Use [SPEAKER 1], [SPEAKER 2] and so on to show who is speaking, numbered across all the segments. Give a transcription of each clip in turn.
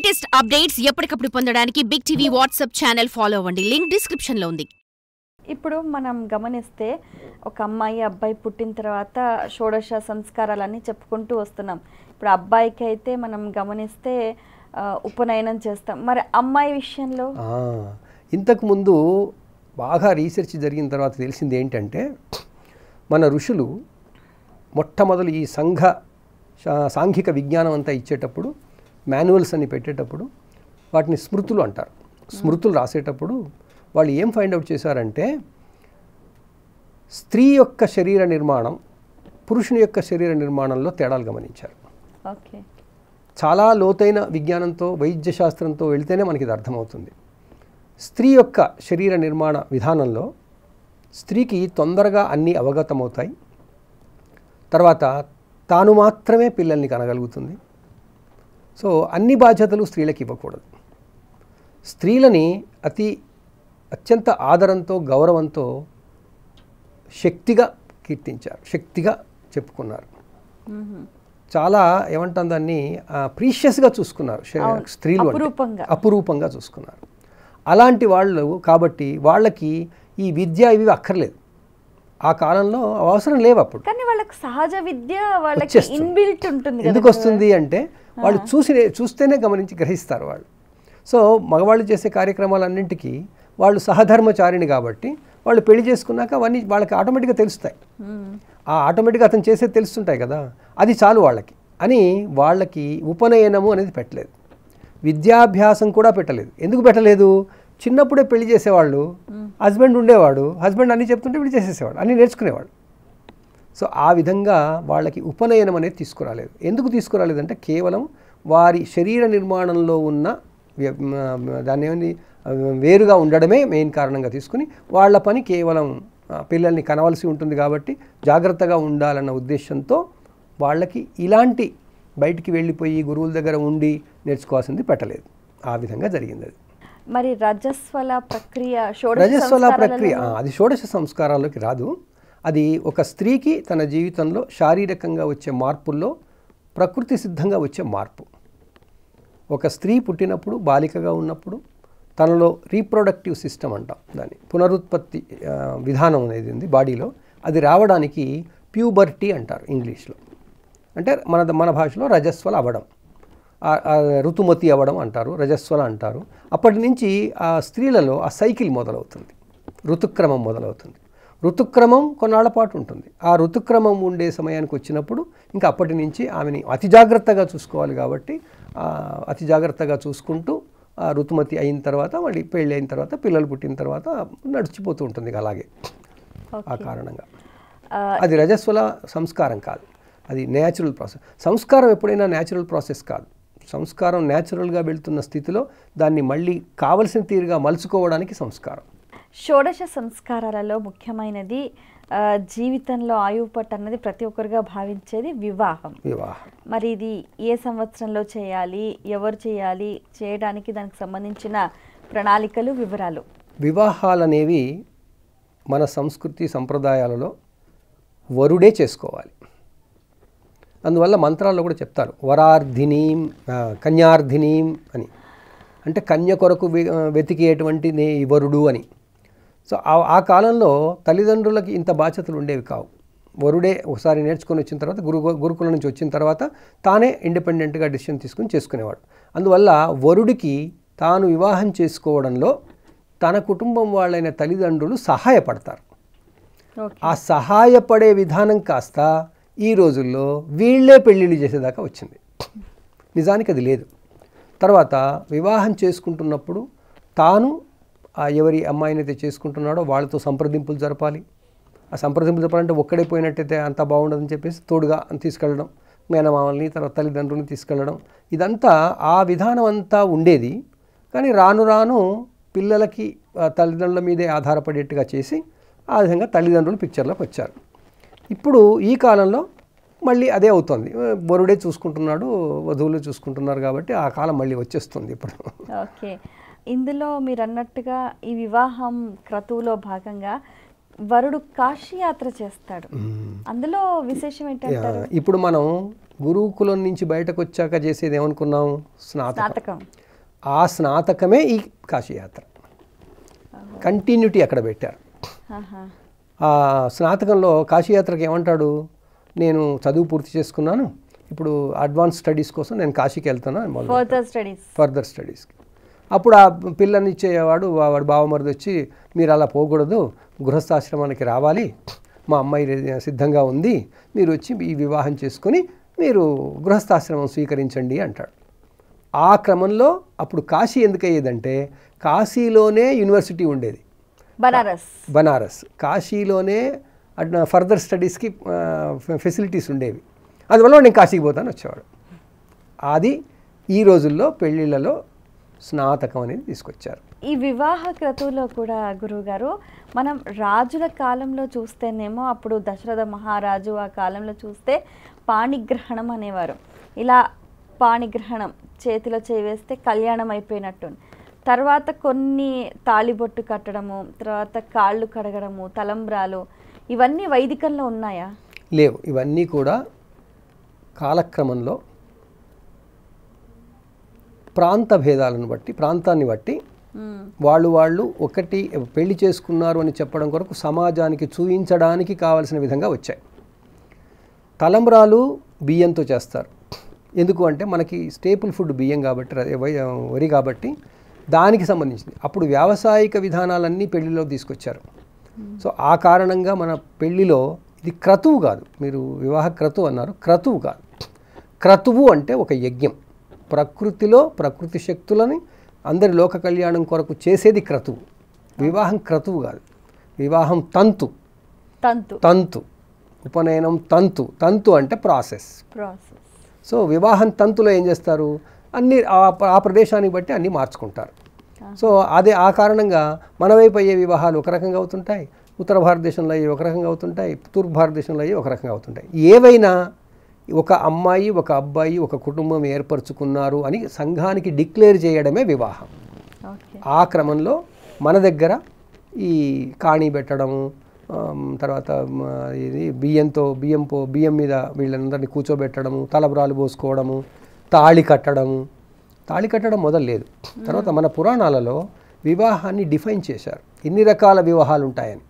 [SPEAKER 1] Latest updates ఎప్పటికప్పుడు పొందడానికి Big TV WhatsApp channel follow అవ్వండి. లింక్ డిస్క్రిప్షన్ లో ఉంది.
[SPEAKER 2] ఇప్పుడు మనం గమనిస్తే ఒక అమ్మాయి అబ్బాయి పుట్టిన తర్వాత షోడశ సంస్కారాలన్నీ చెప్పుకుంటూ వస్తున్నాం. ఇప్పుడు అబ్బాయికి అయితే మనం గమనిస్తే ఉపనయనం చేస్తాం. మరి అమ్మాయి విషయంలో
[SPEAKER 3] ఇంతకు ముందు బాగా రీసెర్చ్ జరిగిన తర్వాత తెలిసింది ఏంటంటే, మన ఋషులు మొట్టమొదలు ఈ సాంఘిక విజ్ఞానం అంతా ఇచ్చేటప్పుడు, మాన్యువల్స్ అని పెట్టేటప్పుడు వాటిని స్మృతులు అంటారు. స్మృతులు రాసేటప్పుడు వాళ్ళు ఏం ఫైండ్ అవుట్ చేశారంటే, స్త్రీ యొక్క శరీర నిర్మాణం పురుషుని యొక్క శరీర నిర్మాణంలో తేడాలు గమనించారు.
[SPEAKER 2] ఓకే,
[SPEAKER 3] చాలా లోతైన విజ్ఞానంతో వైద్య శాస్త్రంతో వెళితేనే మనకి ఇది అర్థమవుతుంది. స్త్రీ యొక్క శరీర నిర్మాణ విధానంలో స్త్రీకి తొందరగా అన్నీ అవగతమవుతాయి. తర్వాత తాను మాత్రమే పిల్లల్ని కనగలుగుతుంది. సో అన్ని బాధ్యతలు స్త్రీలకు ఇవ్వకూడదు. స్త్రీలని అత్యంత ఆదరంతో గౌరవంతో శక్తిగా కీర్తించారు, శక్తిగా చెప్పుకున్నారు. చాలా ఏమంటాం దాన్ని ప్రీషియస్గా చూసుకున్నారు. స్త్రీలు అపురూపంగా చూసుకున్నారు. అలాంటి వాళ్ళు కాబట్టి వాళ్ళకి ఈ విద్య ఇవి అక్కర్లేదు. ఆ కాలంలో అవసరం లేవు. అప్పుడు
[SPEAKER 2] కానీ వాళ్ళకి సహజ విద్య వాళ్ళకి ఇన్బిల్ట్ ఉంటుంది.
[SPEAKER 3] ఎందుకు వస్తుంది అంటే వాళ్ళు చూస్తేనే గమనించి గ్రహిస్తారు వాళ్ళు. సో మగవాళ్ళు చేసే కార్యక్రమాలన్నింటికీ వాళ్ళు సహధర్మచారిణి కాబట్టి వాళ్ళు పెళ్లి చేసుకున్నాక అవన్నీ వాళ్ళకి ఆటోమేటిక్గా తెలుస్తాయి. ఆ ఆటోమేటిక్గా అతను చేసేది తెలుస్తుంటాయి కదా, అది చాలు వాళ్ళకి అని వాళ్ళకి ఉపనయనము అనేది పెట్టలేదు. విద్యాభ్యాసం కూడా పెట్టలేదు. ఎందుకు పెట్టలేదు? చిన్నప్పుడే పెళ్లి చేసేవాళ్ళు. హస్బెండ్ ఉండేవాడు, హస్బెండ్ అన్నీ చెప్తుంటే వీళ్ళు చేసేసేవాడు, అన్నీ నేర్చుకునేవాడు. సో ఆ విధంగా వాళ్ళకి ఉపనయనం అనేది తీసుకురాలేదు. ఎందుకు తీసుకురాలేదంటే కేవలం వారి శరీర నిర్మాణంలో ఉన్న దాన్ని ఏమని వేరుగా ఉండడమే మెయిన్ కారణంగా తీసుకుని వాళ్ళ పని కేవలం పిల్లల్ని కనవలసి ఉంటుంది కాబట్టి జాగ్రత్తగా ఉండాలన్న ఉద్దేశంతో వాళ్ళకి ఇలాంటి బయటికి వెళ్ళిపోయి గురువుల దగ్గర ఉండి నేర్చుకోవాల్సింది పెట్టలేదు. ఆ విధంగా జరిగింది అది.
[SPEAKER 2] మరి రజస్వల ప్రక్రియ
[SPEAKER 3] అది షోడశ సంస్కారాల్లోకి రాదు. అది ఒక స్త్రీకి తన జీవితంలో శారీరకంగా వచ్చే మార్పుల్లో ప్రకృతి సిద్ధంగా వచ్చే మార్పు. ఒక స్త్రీ పుట్టినప్పుడు, బాలికగా ఉన్నప్పుడు తనలో రీప్రొడక్టివ్ సిస్టమ్ అంటాం దాన్ని, పునరుత్పత్తి విధానం అనేది ఉంది బాడీలో. అది రావడానికి ప్యూబర్టీ అంటారు ఇంగ్లీష్లో. అంటే మన భాషలో రజస్వల అవ్వడం, ఋతుమతి అవ్వడం అంటారు, రజస్వల అంటారు. అప్పటి నుంచి ఆ స్త్రీలలో ఆ సైకిల్ మొదలవుతుంది, ఋతుక్రమం మొదలవుతుంది. ఋతుక్రమం కొన్నాళ్ల పాటు ఉంటుంది. ఆ ఋతుక్రమం ఉండే సమయానికి వచ్చినప్పుడు ఇంకా అప్పటి నుంచి ఆమెని అతి జాగ్రత్తగా చూసుకోవాలి కాబట్టి అతి జాగ్రత్తగా చూసుకుంటూ ఋతుమతి అయిన తర్వాత మళ్ళీ పెళ్ళి అయిన తర్వాత పిల్లలు పుట్టిన తర్వాత నడిచిపోతూ ఉంటుంది అలాగే. ఆ కారణంగా అది రజస్వల సంస్కారం కాదు, అది న్యాచురల్ ప్రాసెస్. సంస్కారం ఎప్పుడైనా న్యాచురల్ ప్రాసెస్ కాదు. సంస్కారం న్యాచురల్గా వెళ్తున్న స్థితిలో దాన్ని మళ్ళీ కావలసిన తీరుగా మలుచుకోవడానికి సంస్కారం.
[SPEAKER 2] షోడశ సంస్కారాలలో ముఖ్యమైనది జీవితంలో ఆయువు పట్టు అన్నది ప్రతి ఒక్కరుగా భావించేది వివాహం. మరి ఇది ఏ సంవత్సరంలో చేయాలి, ఎవరు చేయాలి, చేయడానికి దానికి సంబంధించిన ప్రణాళికలు, వివరాలు?
[SPEAKER 3] వివాహాలనేవి మన సంస్కృతి సంప్రదాయాలలో వరుడే చేసుకోవాలి. అందువల్ల మంత్రాల్లో కూడా చెప్తారు వరార్ధినీం కన్యార్ధినీం అని, అంటే కన్య కొరకు వెతికేటువంటి వరుడు అని. సో ఆ కాలంలో తల్లిదండ్రులకి ఇంత బాధ్యతలు ఉండేవి కావు. వరుడే ఒకసారి నేర్చుకొని వచ్చిన తర్వాత గురుకుల నుంచి వచ్చిన తర్వాత తానే ఇండిపెండెంట్గా డిసిషన్ తీసుకుని చేసుకునేవాడు. అందువల్ల వరుడికి తాను వివాహం చేసుకోవడంలో తన కుటుంబం వాళ్ళైన తల్లిదండ్రులు సహాయపడతారు. ఆ సహాయపడే విధానం కాస్త ఈ రోజుల్లో వీళ్ళే పెళ్ళిళ్ళు చేసేదాకా వచ్చింది. నిజానికి అది లేదు. తర్వాత వివాహం చేసుకుంటున్నప్పుడు తాను ఎవరి అమ్మాయినైతే చేసుకుంటున్నాడో వాళ్ళతో సంప్రదింపులు జరపాలి. ఆ సంప్రదింపులు జరపాలంటే ఒక్కడే పోయినట్టయితే అంత బాగుండదని చెప్పేసి తోడుగా తీసుకెళ్ళడం, మేనమామల్ని తర్వాత తల్లిదండ్రులని తీసుకెళ్ళడం, ఇదంతా ఆ విధానం అంతా ఉండేది. కానీ రాను రాను పిల్లలకి తల్లిదండ్రుల మీదే ఆధారపడేట్టుగా చేసి ఆ విధంగా తల్లిదండ్రులు పిక్చర్లోకి వచ్చారు. ఇప్పుడు ఈ కాలంలో మళ్ళీ అదే అవుతుంది. వరుడే చూసుకుంటున్నాడు, వధువులు చూసుకుంటున్నారు కాబట్టి ఆ కాలం మళ్ళీ వచ్చేస్తుంది ఇప్పుడు.
[SPEAKER 2] ఓకే, ఇందులో మీరు అన్నట్టుగా ఈ వివాహం క్రతువులో భాగంగా వరుడు కాశీ యాత్ర చేస్తాడు. అందులో విశేషం ఏంటంటారు?
[SPEAKER 3] ఇప్పుడు మనం గురుకులం నుంచి బయటకు వచ్చాక చేసేది ఏమనుకున్నాం?
[SPEAKER 2] స్నాతకం.
[SPEAKER 3] ఆ స్నాతకమే ఈ కాశీయాత్ర. కంటిన్యూటీ అక్కడ పెట్టారు. ఆ స్నాతకంలో కాశీయాత్రకి ఏమంటాడు, నేను చదువు పూర్తి చేసుకున్నాను, ఇప్పుడు అడ్వాన్స్ స్టడీస్ కోసం నేను కాశీకి వెళ్తాను, ఫర్దర్ స్టడీస్కి. అప్పుడు ఆ పిల్లని ఇచ్చేవాడు వాడు బావమరిది వచ్చి, మీరు అలా పోకూడదు, గృహస్థాశ్రమానికి రావాలి, మా అమ్మాయి సిద్ధంగా ఉంది, మీరు వచ్చి ఈ వివాహం చేసుకొని మీరు గృహస్థాశ్రమం స్వీకరించండి అంటాడు. ఆ క్రమంలో అప్పుడు కాశీ ఎందుకు అయ్యేదంటే, కాశీలోనే యూనివర్సిటీ ఉండేది, బనారస్. కాశీలోనే ఫర్దర్ స్టడీస్కి ఫెసిలిటీస్ ఉండేవి. అందువల్ల నేను కాశీకి పోతాను వచ్చేవాడు. అది ఈ రోజుల్లో పెళ్ళిళ్ళలో స్నాతకం అనేది తీసుకొచ్చారు.
[SPEAKER 2] ఈ వివాహ క్రతువులో కూడా గురువుగారు మనం రాజుల కాలంలో చూస్తేనేమో, అప్పుడు దశరథ మహారాజు ఆ కాలంలో చూస్తే పాణిగ్రహణం అనేవారు. ఇలా పాణిగ్రహణం చేతిలో చేవేస్తే కళ్యాణం అయిపోయినట్టు. తర్వాత కొన్ని తాళిబొట్టు కట్టడము, తర్వాత కాళ్ళు కడగడము, తలంబ్రాలు, ఇవన్నీ వైదికంలో ఉన్నాయా?
[SPEAKER 3] లేవు. ఇవన్నీ కూడా కాలక్రమంలో ప్రాంత భేదాలను బట్టి, ప్రాంతాన్ని బట్టి వాళ్ళు ఒకటి పెళ్లి చేసుకున్నారు అని చెప్పడం కొరకు సమాజానికి చూపించడానికి కావలసిన విధంగా వచ్చాయి. తలంబ్రాలు బియ్యంతో చేస్తారు. ఎందుకు అంటే మనకి స్టేపుల్ ఫుడ్ బియ్యం కాబట్టి, వరి కాబట్టి దానికి సంబంధించింది. అప్పుడు వ్యావసాయిక విధానాలన్నీ పెళ్లిలో తీసుకొచ్చారు. సో ఆ కారణంగా మన పెళ్లిలో ఇది క్రతువు కాదు. మీరు వివాహ క్రతువు అన్నారు, క్రతువు కాదు. క్రతువు అంటే ఒక యజ్ఞం. ప్రకృతిలో ప్రకృతి శక్తులని అందరి లోక కళ్యాణం కొరకు చేసేది క్రతువు. వివాహం క్రతువు కాదు. వివాహం తంతు. ఉపనయనం తంతు అంటే ప్రాసెస్. సో వివాహం తంతులో ఏం చేస్తారు, అన్నీ ఆ ప్రదేశాన్ని బట్టి అన్నీ మార్చుకుంటారు. సో అదే ఆ కారణంగా మన వైపు అయ్యే వివాహాలు ఒక రకంగా అవుతుంటాయి, ఉత్తర భారతదేశంలో అయ్యి ఒక రకంగా అవుతుంటాయి, తూర్పు భారతదేశంలో అయ్యి ఒక రకంగా అవుతుంటాయి. ఏవైనా ఒక అమ్మాయి ఒక అబ్బాయి ఒక కుటుంబం ఏర్పరచుకున్నారు అని సంఘానికి డిక్లేర్ చేయడమే వివాహం. ఆ క్రమంలో మన దగ్గర ఈ కాణీ పెట్టడము, తర్వాత ఇది బియ్యం మీద వీళ్ళందరినీ కూర్చోబెట్టడము, తలబ్రాలు పోసుకోవడము, తాళి కట్టడం మొదలు లేదు. తర్వాత మన పురాణాలలో వివాహాన్ని డిఫైన్ చేశారు. ఇన్ని రకాల వివాహాలు ఉంటాయని.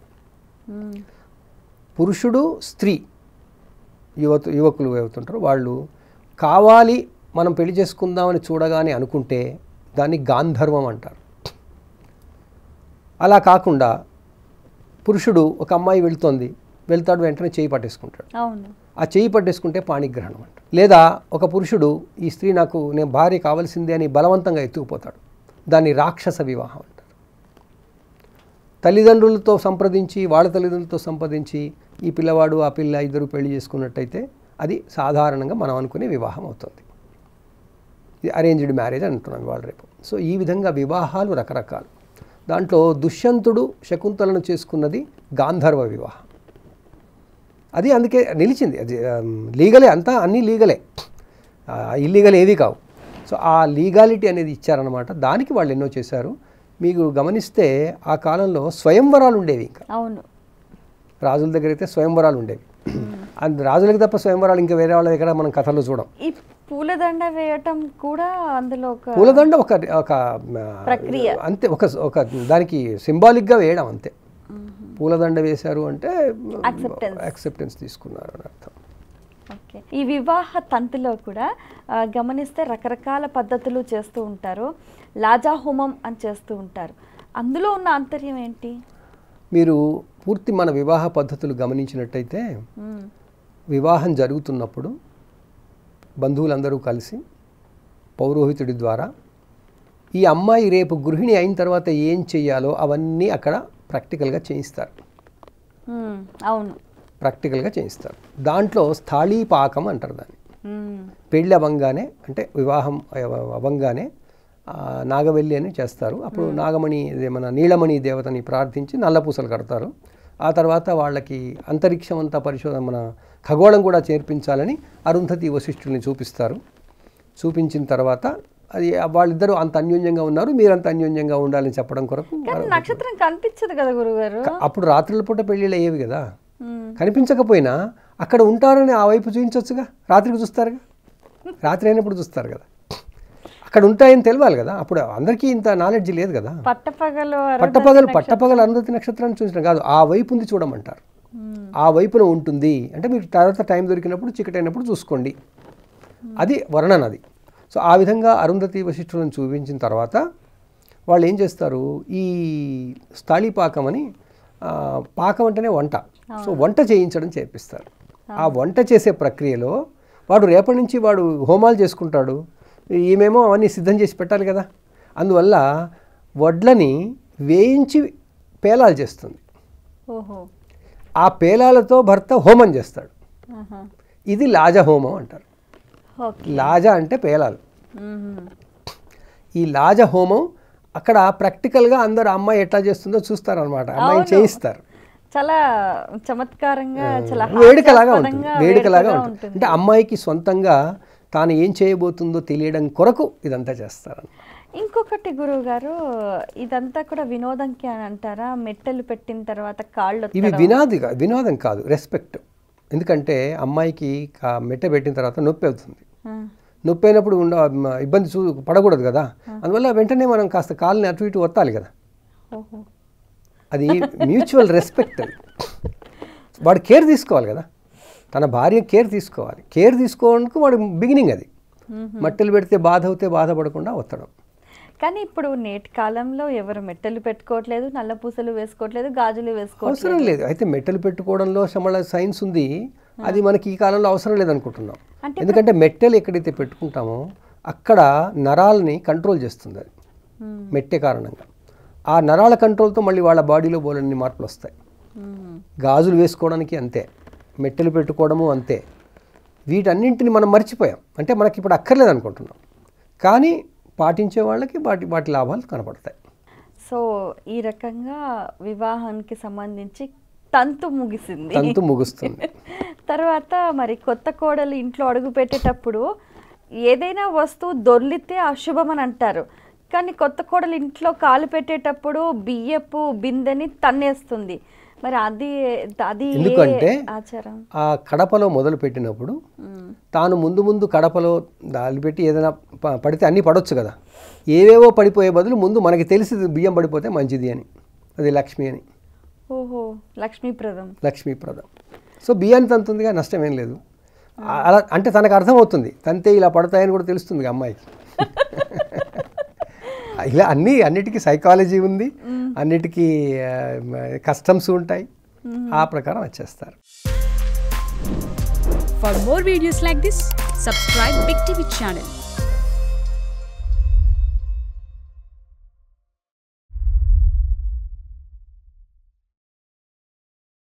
[SPEAKER 3] పురుషుడు స్త్రీ యువకులు అవుతుంటారు, వాళ్ళు కావాలి మనం పెళ్లి చేసుకుందామని చూడగానే అనుకుంటే దాన్ని గాంధర్వం అంటారు. అలా కాకుండా పురుషుడు ఒక అమ్మాయి వెళ్తాడు వెంటనే చేయి పట్టేసుకుంటాడు. ఆ చేయి పట్టేసుకుంటే పాణిగ్రహణం అంటారు. లేదా ఒక పురుషుడు ఈ స్త్రీ నేను భార్య కావాల్సిందే అని బలవంతంగా ఎత్తుకుపోతాడు, దాన్ని రాక్షస వివాహం అంటారు. తల్లిదండ్రులతో సంప్రదించి వాళ్ళ తల్లిదండ్రులతో సంప్రదించి ఈ పిల్లవాడు ఆ పిల్ల ఇద్దరు పెళ్లి చేసుకున్నట్టయితే అది సాధారణంగా మనం అనుకునే వివాహం అవుతుంది. ఇది అరేంజ్డ్ మ్యారేజ్ అంటున్నాం ఇవాళ రేపు. సో ఈ విధంగా వివాహాలు రకరకాలు. దాంట్లో దుష్యంతుడు శకుంతలను చేసుకున్నది గాంధర్వ వివాహం. అది అందుకే నిలిచింది. అది లీగలే, అంతా అన్నీ లీగలే, ఇల్లీగల్ ఏవి కావు. సో ఆ లీగాలిటీ అనేది ఇచ్చారనమాట. దానికి వాళ్ళు ఎన్నో చేశారు. మీకు గమనిస్తే ఆ కాలంలో స్వయంవరాలు ఉండేవి. ఇంకా
[SPEAKER 2] అవును,
[SPEAKER 3] రాజుల దగ్గర అయితే స్వయంవరాలు ఉండేవి. రాజులకి తప్ప స్వయంవరాలు ఇంకా వేరే వాళ్ళ దగ్గర మనం కథలు చూడం.
[SPEAKER 2] ఈ పూలదండ వేయటం కూడా అందులో
[SPEAKER 3] పూలదండ ఒక ప్రక్రియ అంతే, ఒక దానికి సింబాలిక్గా వేయడం అంతే. పూలదండ వేశారు అంటే యాక్సెప్టెన్స్ తీసుకున్నారు అని అర్థం.
[SPEAKER 2] ఓకే. ఈ వివాహ తంతులో కూడా గమనిస్తే రకరకాల పద్ధతులు చేస్తూ ఉంటారు. లాజా హోమం అని చేస్తూ ఉంటారు. అందులో ఉన్న ఆంతర్యం ఏంటి?
[SPEAKER 3] మీరు పూర్తి మన వివాహ పద్ధతులు గమనించినట్టయితే వివాహం జరుగుతున్నప్పుడు బంధువులందరూ కలిసి పౌరోహితుడి ద్వారా ఈ అమ్మాయి రేపు గృహిణి అయిన తర్వాత ఏం చెయ్యాలో అవన్నీ అక్కడ ప్రాక్టికల్గా చేయిస్తారు.
[SPEAKER 2] అవును,
[SPEAKER 3] ప్రాక్టికల్గా చేయిస్తారు. దాంట్లో స్థాళీపాకం అంటారు దాన్ని. పెళ్ళి అవ్వంగానే అంటే వివాహం అవ్వంగానే నాగవెల్లి అని చేస్తారు. అప్పుడు నాగమణి మన నీలమణి దేవతని ప్రార్థించి నల్లపూసలు కడతారు. ఆ తర్వాత వాళ్ళకి అంతరిక్షం అంతా పరిశోధన మన ఖగోళం కూడా చేర్పించాలని అరుంధతి వశిష్ఠుల్ని చూపిస్తారు. చూపించిన తర్వాత అది వాళ్ళిద్దరూ అంత అన్యోన్యంగా ఉన్నారు, మీరంత అన్యోన్యంగా ఉండాలని చెప్పడం కొరకు.
[SPEAKER 2] నక్షత్రం కనిపించదు కదా గురుగారు.
[SPEAKER 3] అప్పుడు రాత్రుల పూట పెళ్ళిళ్ళు అయ్యేవి కదా. కనిపించకపోయినా అక్కడ ఉంటారని ఆ వైపు చూపించవచ్చుగా, రాత్రికి చూస్తారుగా, రాత్రి అయినప్పుడు చూస్తారు కదా, అక్కడ ఉంటాయని తెలియాలి కదా. అప్పుడు అందరికీ ఇంత నాలెడ్జ్ లేదు కదా. పట్టపగలు అరుంధతి నక్షత్రాన్ని చూసిన కాదు, ఆ వైపు ఉంది చూడమంటారు. ఆ వైపున ఉంటుంది అంటే మీరు తర్వాత టైం దొరికినప్పుడు చీకటి అయినప్పుడు చూసుకోండి, అది వర్ణన అది. సో ఆ విధంగా అరుంధతి వశిష్ఠులను చూపించిన తర్వాత వాళ్ళు ఏం చేస్తారు, ఈ స్థాళీపాకం అని, పాకం అంటేనే వంట, సో వంట చేయించడం చేపిస్తారు. ఆ వంట చేసే ప్రక్రియలో వాడు రేపటి నుంచి వాడు హోమాలు చేసుకుంటాడు, ఈమెమో అవన్నీ సిద్ధం చేసి పెట్టాలి కదా. అందువల్ల వడ్లని వేయించి పేలాలు చేస్తుంది. ఆ పేలాలతో భర్త హోమం చేస్తాడు. ఇది లాజ హోమం అంటారు. లాజ అంటే పేలాలు. ఈ లాజ హోమం అక్కడ ప్రాక్టికల్గా అందరు అమ్మాయి ఎట్లా చేస్తుందో చూస్తారనమాట, అమ్మాయిని చేయిస్తారు.
[SPEAKER 2] చాలా చమత్కారంగా, చాలా
[SPEAKER 3] వేడుకలాగా ఉంటుంది, వేడుకలాగా ఉంటుంది. అంటే అమ్మాయికి సొంతంగా తాను ఏం చేయబోతుందో తెలియడం కొరకు ఇదంతా చేస్తారు.
[SPEAKER 2] ఇంకొకటి గురువు గారు, ఇదంతా కూడా వినోదంకి అని అంటారా? మెట్టెలు పెట్టిన తర్వాత కాళ్ళు,
[SPEAKER 3] ఇవి వినోదం కాదు, రెస్పెక్ట్. ఎందుకంటే అమ్మాయికి మెట్టె పెట్టిన తర్వాత నొప్పి అవుతుంది, నొప్పి అయినప్పుడు ఇబ్బంది పడకూడదు కదా. అందువల్ల వెంటనే మనం కాస్త కాళ్ళని అటు ఇటు ఒత్తాలి కదా. అది మ్యూచువల్ రెస్పెక్ట్. అది వాడు కేర్ తీసుకోవాలి కదా, తన భార్య కేర్ తీసుకోవాలి. కేర్ తీసుకోవడానికి వాడు బిగినింగ్ అది. మట్టెలు పెడితే బాధ అవుతే బాధపడకుండా ఒత్తడం.
[SPEAKER 2] కానీ ఇప్పుడు నేటి కాలంలో ఎవరు మెట్టెలు పెట్టుకోవట్లేదు, నల్ల పూసలు వేసుకోవట్లేదు, గాజులు వేసుకోవట్లేదు.
[SPEAKER 3] అవసరం లేదు. అయితే మెట్టెలు పెట్టుకోవడంలో మళ్ళీ సైన్స్ ఉంది, అది మనకి ఈ కాలంలో అవసరం లేదనుకుంటున్నాం. ఎందుకంటే మెట్టెలు ఎక్కడైతే పెట్టుకుంటామో అక్కడ నరాలని కంట్రోల్ చేస్తుంది అది, మెట్టె కారణంగా. ఆ నరాల కంట్రోల్తో మళ్ళీ వాళ్ళ బాడీలో బోలెన్ని మార్పులు వస్తాయి. గాజులు వేసుకోవడానికి అంతే, మెట్టెలు పెట్టుకోవడము అంతే. వీటన్నింటిని మనం మర్చిపోయాం, అంటే మనకి ఇప్పుడు అక్కర్లేదు అనుకుంటున్నాం. కానీ పాటించే వాళ్ళకి వాటి లాభాలు కనపడతాయి.
[SPEAKER 2] సో ఈ రకంగా వివాహానికి సంబంధించి తంతు
[SPEAKER 3] ముగుస్తుంది.
[SPEAKER 2] తర్వాత మరి కొత్త కోడలు ఇంట్లో అడుగు పెట్టేటప్పుడు ఏదైనా వస్తువు దొర్లితే అశుభం అని అంటారు. కానీ కొత్త కోడలు ఇంట్లో కాలు పెట్టేటప్పుడు బియ్యపు బిందెని తన్నేస్తుంది. మరి అది
[SPEAKER 3] ఎందుకంటే
[SPEAKER 2] ఆచారం.
[SPEAKER 3] ఆ కడపలో మొదలు పెట్టినప్పుడు తాను ముందు కడపలో దాలి పెట్టి ఏదైనా పడితే అన్నీ పడవచ్చు కదా, ఏవేవో పడిపోయే బదులు ముందు మనకి తెలిసి బియ్యం పడిపోతే మంచిది అని, అది లక్ష్మి అని.
[SPEAKER 2] ఓహో,
[SPEAKER 3] లక్ష్మీప్రదం. సో బియ్యాన్ని తంతుందిగా, నష్టం ఏం లేదు. అలా అంటే తనకు అర్థమవుతుంది, తంతే ఇలా పడతాయని కూడా తెలుస్తుంది అమ్మాయికి. ఇలా అన్నిటికీ సైకాలజీ ఉంది, అన్నిటికీ కస్టమ్స్ ఉంటాయి, ఆ ప్రకారం వచ్చేస్తారు.
[SPEAKER 4] For more videos like this, subscribe Big TV channel.